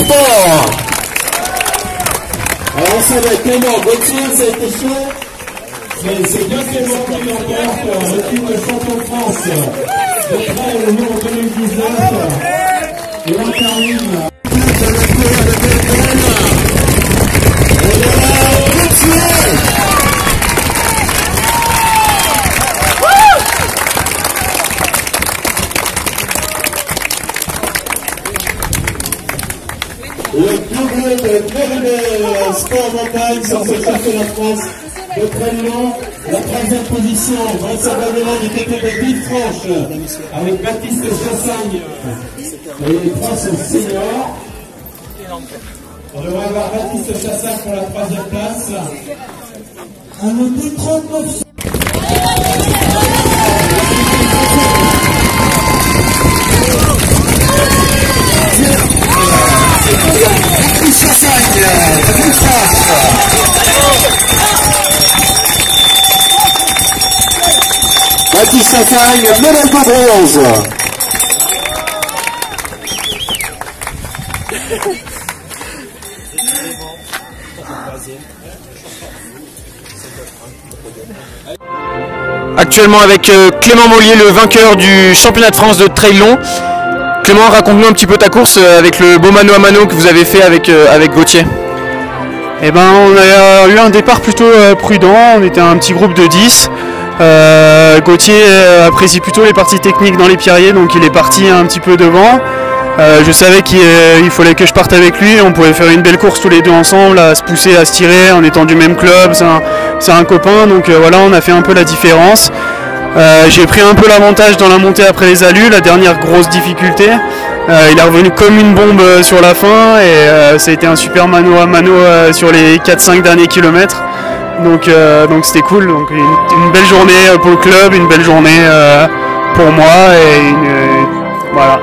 sport. Alors ça va être Clément Gauthier, ça a été chaud. C'est bien Clément qui l'emporte, le titre de champion de France. De trail le numéro 2019. Et on termine. Le double de Méribel Sport Montagne sur ce championnat de France de Traillon. La troisième position, vraisemblablement du côté de Villefranche, avec Baptiste Chassagne. Et les trois sont seniors. On devrait avoir Baptiste Chassagne pour la troisième place. Un outil 39. Baptiste Chassagne, médaille de bronze. Actuellement avec Clément Mollier, le vainqueur du championnat de France de trail long. Clément, raconte-nous un petit peu ta course avec le beau mano à mano que vous avez fait avec Gauthier. Eh ben, on a eu un départ plutôt prudent, on était un petit groupe de 10. Gauthier apprécie plutôt les parties techniques dans les pierriers, donc il est parti un petit peu devant. Je savais qu'il fallait que je parte avec lui, on pouvait faire une belle course tous les deux ensemble, à se pousser, à se tirer, en étant du même club, c'est un copain, donc voilà, on a fait un peu la différence. J'ai pris un peu l'avantage dans la montée après les alus, la dernière grosse difficulté. Il est revenu comme une bombe sur la fin et ça a été un super mano à mano sur les 4-5 derniers kilomètres. Donc c'était cool, donc une belle journée pour le club, une belle journée pour moi et voilà.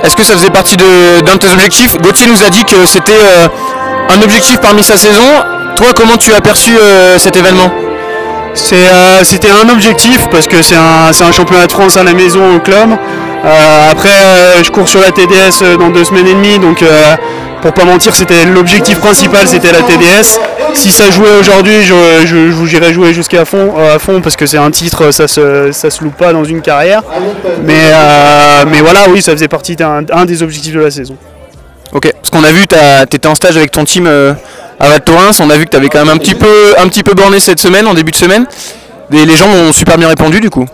Est-ce que ça faisait partie d'un de tes objectifs? Gauthier nous a dit que c'était un objectif parmi sa saison. Toi, comment tu as perçu cet événement? C'était un objectif parce que c'est un championnat de France à la maison au club. Après, je cours sur la TDS dans 2 semaines et demie, donc pour pas mentir, c'était l'objectif principal, c'était la TDS. Si ça jouait aujourd'hui, j'irais jouer jusqu'à fond, à fond parce que c'est un titre, ça se loupe pas dans une carrière. Mais voilà, oui, ça faisait partie d'un des objectifs de la saison. Ok, parce qu'on a vu, tu étais en stage avec ton team à Val Thorens, on a vu que tu avais quand même un petit peu borné cette semaine, en début de semaine. Et les gens ont super bien répondu du coup.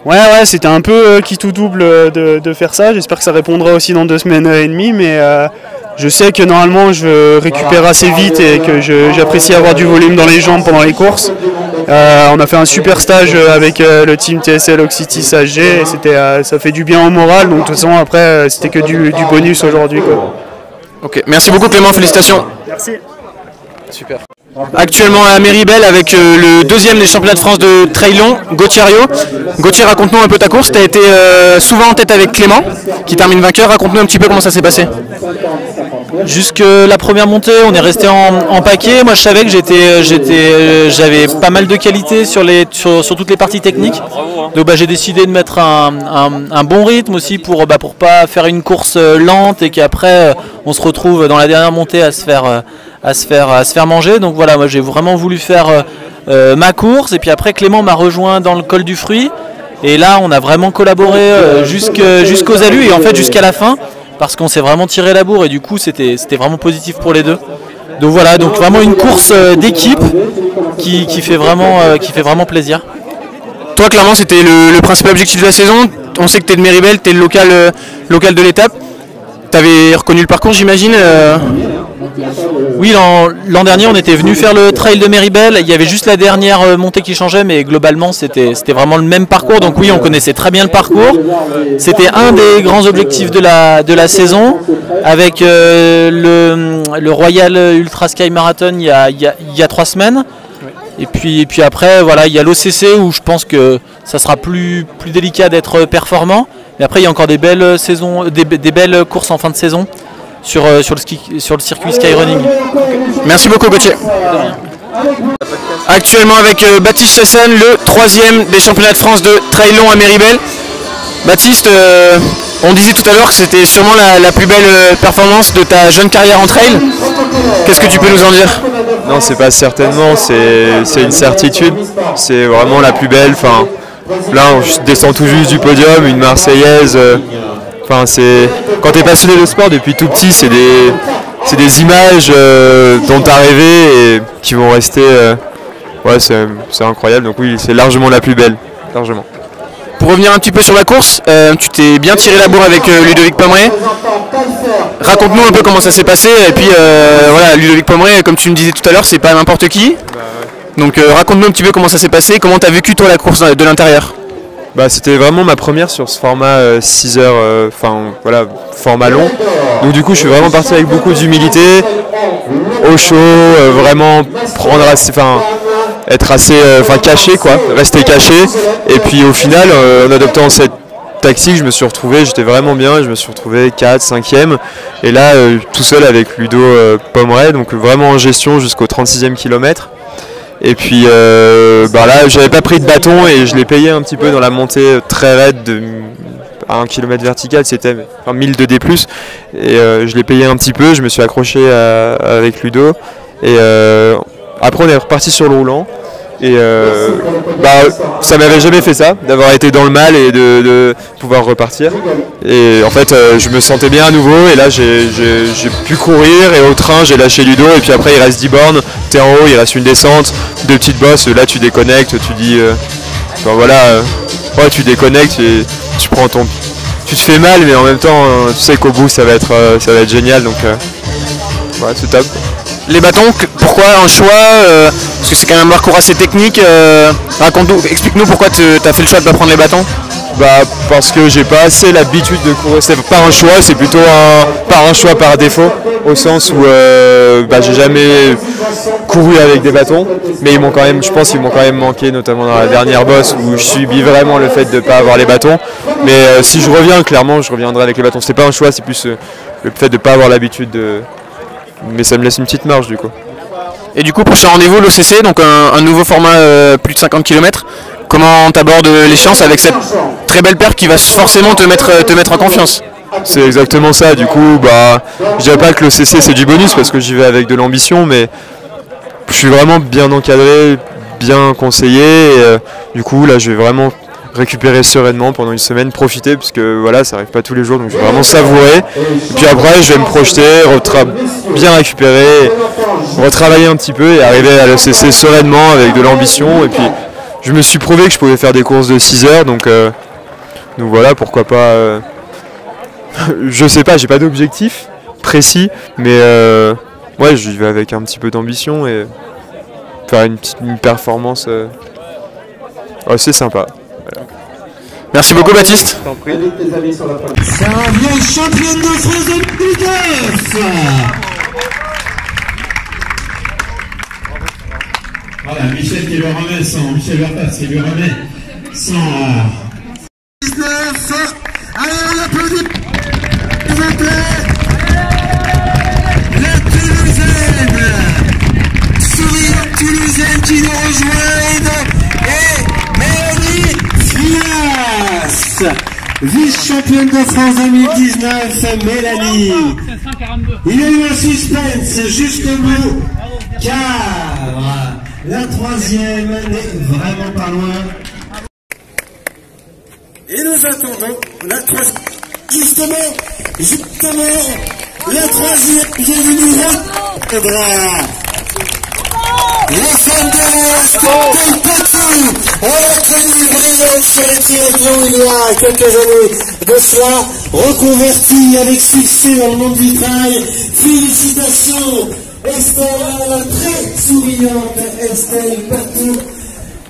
Ouais, c'était un peu qui tout double de faire ça. J'espère que ça répondra aussi dans 2 semaines et demie, mais je sais que normalement je récupère assez vite et que j'apprécie avoir du volume dans les jambes pendant les courses. On a fait un super stage avec le team TSL Oxity SAG et ça fait du bien au moral, donc de toute façon après c'était que du bonus aujourd'hui. Ok, merci beaucoup Clément, félicitations. Merci. Super. Actuellement à Méribel avec le 2e des championnats de France de trail long, Gauthier Rio. Gauthier, raconte-nous un peu ta course. Tu as été souvent en tête avec Clément, qui termine vainqueur. Raconte-nous un petit peu comment ça s'est passé. Jusque la première montée, on est resté en paquet. Moi, je savais que j'avais pas mal de qualité sur toutes les parties techniques. Donc, j'ai décidé de mettre un bon rythme aussi pour pas faire une course lente et qu'après on se retrouve dans la dernière montée à se faire manger. Donc voilà, moi j'ai vraiment voulu faire ma course et puis après Clément m'a rejoint dans le col du fruit et là on a vraiment collaboré jusqu'aux alus et en fait jusqu'à la fin parce qu'on s'est vraiment tiré la bourre et du coup c'était vraiment positif pour les deux. Donc voilà, donc vraiment une course d'équipe qui fait vraiment plaisir. Toi clairement c'était le principal objectif de la saison. On sait que tu es de Méribel, tu es le local de l'étape. Tu avais reconnu le parcours j'imagine Oui, l'an dernier on était venu faire le trail de Méribel, il y avait juste la dernière montée qui changeait mais globalement c'était vraiment le même parcours, donc oui on connaissait très bien le parcours. C'était un des grands objectifs de la saison avec le Royal Ultra Sky Marathon il y a 3 semaines. Et puis après voilà, il y a l'OCC où je pense que ça sera plus délicat d'être performant. Mais après il y a encore des belles saisons, des belles courses en fin de saison sur le circuit Skyrunning. Merci beaucoup Gauthier. Actuellement avec Baptiste Chassagne, le 3e des championnats de France de trail long à Méribel. Baptiste, On disait tout à l'heure que c'était sûrement la plus belle performance de ta jeune carrière en trail. Qu'est-ce que tu peux nous en dire? Non, c'est pas certainement, c'est une certitude. C'est vraiment la plus belle. Enfin, là, je descends tout juste du podium, une Marseillaise. Enfin, quand tu es passionné de sport depuis tout petit, c'est des images dont tu as rêvé et qui vont rester. Ouais, c'est incroyable. Donc oui, c'est largement la plus belle, largement. Pour revenir un petit peu sur la course, tu t'es bien tiré la bourre avec Ludovic Pommeret. Raconte-nous un peu comment ça s'est passé. Et puis voilà, Ludovic Pommeret, comme tu me disais tout à l'heure, c'est pas n'importe qui. Donc raconte-nous un petit peu comment ça s'est passé, comment tu as vécu toi la course de l'intérieur. Bah, c'était vraiment ma première sur ce format 6 heures, voilà, format long. Donc du coup, je suis vraiment parti avec beaucoup d'humilité, au chaud, vraiment prendre assez, être assez caché, quoi, rester caché. Et puis au final, en adoptant cette tactique, je me suis retrouvé, j'étais vraiment bien, je me suis retrouvé 4, 5e. Et là, tout seul avec Ludo Pommeret, donc vraiment en gestion jusqu'au 36e kilomètre. Et puis là, j'avais pas pris de bâton et je l'ai payé un petit peu dans la montée très raide à 1 km vertical, c'était 1000 de D+. Et je l'ai payé un petit peu, je me suis accroché avec Ludo. Et après, on est reparti sur le roulant. Et ça m'avait jamais fait ça, d'avoir été dans le mal et de pouvoir repartir. Et en fait, je me sentais bien à nouveau. Et là, j'ai pu courir. Et au train, j'ai lâché Ludo. Et puis après, il reste 10 bornes. T'es en haut, il reste une descente, 2 petites bosses. Là, tu déconnectes. Tu dis, ouais, tu déconnectes et tu prends ton. Tu te fais mal, mais en même temps, tu sais qu'au bout, ça va être génial. Donc, ouais, c'est top. Les bâtons, pourquoi un choix parce que c'est quand même un parcours assez technique. Raconte-nous, explique-nous pourquoi tu as fait le choix de ne pas prendre les bâtons. Parce que j'ai pas assez l'habitude de courir. C'est pas un choix, c'est plutôt un choix par défaut, au sens où j'ai jamais couru avec des bâtons, mais je pense qu'ils m'ont quand même manqué, notamment dans la dernière bosse où je subis vraiment le fait de ne pas avoir les bâtons. Mais si je reviens, clairement, je reviendrai avec les bâtons. C'est pas un choix, c'est plus le fait de ne pas avoir l'habitude de. Mais ça me laisse une petite marge du coup. Et du coup, prochain rendez-vous, l'OCC, donc un nouveau format plus de 50 km. Comment tu abordes l'échéance avec cette très belle perf qui va forcément te mettre en confiance? C'est exactement ça. Du coup, je dirais pas que l'OCC c'est du bonus parce que j'y vais avec de l'ambition, mais je suis vraiment bien encadré, bien conseillé. Et, du coup, là, je vais vraiment récupérer sereinement pendant une semaine, profiter, parce que voilà, ça arrive pas tous les jours, donc je vais vraiment savourer. Et puis après, je vais me projeter, bien récupérer, retravailler un petit peu et arriver à l'OCC sereinement avec de l'ambition. Et puis, je me suis prouvé que je pouvais faire des courses de 6 heures, donc voilà, pourquoi pas. Je sais pas, j'ai pas d'objectif précis, mais ouais, je vais avec un petit peu d'ambition et faire une performance assez sympa. Voilà. Merci beaucoup Baptiste. Sarah Vieille, championne de France 2019. Voilà, Michel qui le remet Michel Vertas qui lui remet son 19. Allez, on applaudit. La Toulousaine, souriante Toulousaine qui nous rejoint, et Mélanie Fias, vice-championne de France 2019, Mélanie. Il y a eu un suspense jusqu'au bout, car la troisième n'est vraiment pas loin. Et nous attendons la troisième. Justement, la troisième qui est venue reprendra. La femme de l'Est, Tel Petit, on l'a connue brillante sur les triathlons il y a quelques années de cela, reconvertie avec succès dans le monde du trail. Félicitations Estelle, très souriante Estelle partout.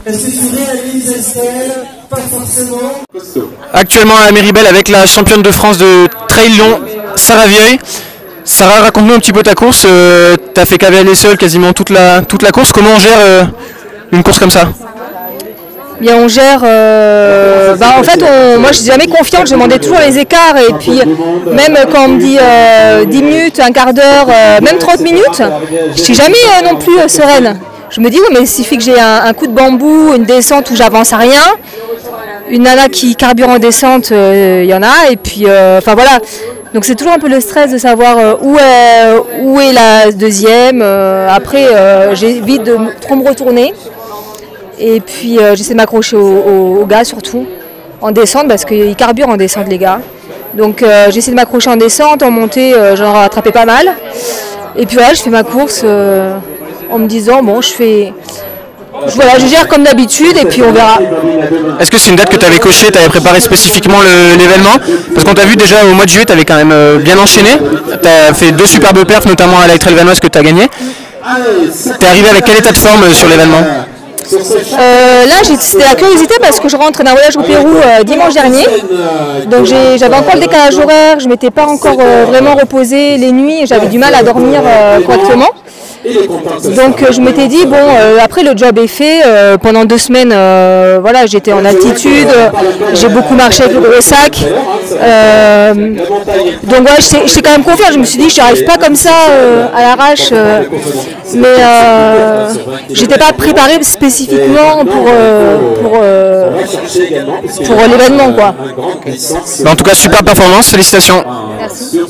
Est-ce que tu réalises Estelle? Pas forcément. Actuellement à Méribel avec la championne de France de trail long, Sarah Vieille. Sarah, raconte-nous un petit peu ta course. Tu as fait cavaler seule quasiment toute la course. Comment on gère une course comme ça? Bien, on gère. En fait, moi je suis jamais confiante, je demandais toujours les écarts. Et puis, même quand on me dit 10 minutes, un quart d'heure, même 30 minutes, je suis jamais non plus sereine. Je me dis, oui, mais il suffit que j'ai un coup de bambou, une descente où j'avance à rien. une nana qui carbure en descente, il y en a. Et puis, enfin voilà. Donc c'est toujours un peu le stress de savoir où est la deuxième. Après, j'évite de trop me retourner. Et puis j'essaie de m'accrocher aux gars surtout, en descente, parce qu'ils carburent en descente les gars. Donc j'essaie de m'accrocher en descente, en montée, j'en rattrapais pas mal. Et puis voilà, je fais ma course en me disant, bon, voilà, je gère comme d'habitude et puis on verra. Est-ce que c'est une date que tu avais cochée, tu avais préparé spécifiquement l'événement? Parce qu'on t'a vu déjà au mois de juillet, tu avais quand même bien enchaîné. Tu as fait 2 superbes perfs, notamment à la Trail Vanoise que tu as gagné. Tu es arrivé avec quel état de forme sur l'événement? Là, c'était la curiosité parce que je rentre d'un voyage au Pérou dimanche dernier. Donc j'avais encore le décalage horaire, je ne m'étais pas encore vraiment reposée les nuits, j'avais du mal à dormir correctement. Donc je m'étais dit, bon, après le job est fait, pendant 2 semaines, voilà, j'étais en altitude, j'ai beaucoup marché avec le gros sac. Donc ouais, j'étais quand même confiante, je me suis dit, je n'y arrive pas comme ça à l'arrache, mais j'étais pas préparée spécifiquement pour l'événement, quoi. En tout cas, super performance, félicitations. Merci.